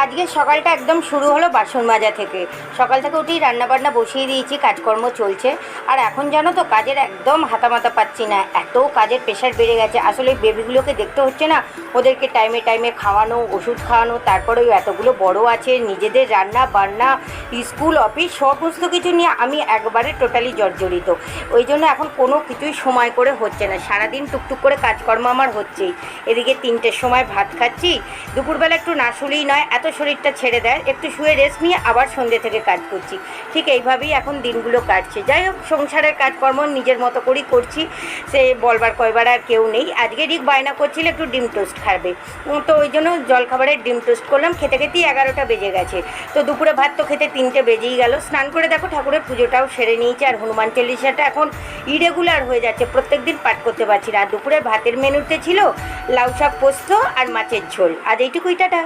আজকে সকালটা একদম শুরু হলো বাসন মাজা থেকে। সকাল থেকে উঠেই রান্নাবান্না বসিয়ে দিয়েছি, কাজকর্ম চলছে। আর এখন জানো তো কাজের একদম হাতামাতা পাচ্ছি না, এত কাজের প্রেশার বেড়ে গেছে। আসলে বেবিগুলোকে দেখতে হচ্ছে না, ওদেরকে টাইমে টাইমে খাওয়ানো, ওষুধ খাওয়ানো, তারপরে এতগুলো বড় আছে, নিজেদের রান্না বান্না, স্কুল অফিস সমস্ত কিছু নিয়ে আমি একবারে টোটালি জর্জরিত। ওই জন্য এখন কোনো কিছুই সময় করে হচ্ছে না, সারাদিন টুকটুক করে কাজকর্ম আমার হচ্ছেই। এদিকে 3টের সময় ভাত খাচ্ছি, দুপুরবেলা একটু না শুলেই নয়, এত শরীরটা ছেড়ে দেয়, একটু শুয়ে রেস্ট নিয়ে আবার সন্ধ্যে থেকে কাজ করছি। ঠিক এইভাবেই এখন দিনগুলো কাটছে। যাই হোক, সংসারের কাজকর্ম নিজের মতো করেই করছি, সে বলবার কয়বার আর কেউ নেই। আজকে রিক বায়না করছিল একটু ডিম টোস্ট খাবে, তো ওই জন্য জলখাবারের ডিম টোস্ট করলাম। খেতে খেতেই 11টা বেজে গেছে। তো দুপুরে ভাত তো খেতে 3টে বেজেই গেল। স্নান করে দেখো ঠাকুরের পুজোটাও সেরে নিয়েছি। আর হনুমান চল্লিশাটা এখন ইরেগুলার হয়ে যাচ্ছে, প্রত্যেক দিন পাঠ করতে পারছি না। আর দুপুরের ভাতের মেনুতে ছিল লাউ শাক পোস্ত আর মাছের ঝোল। আজ এইটুকুই, টাটা।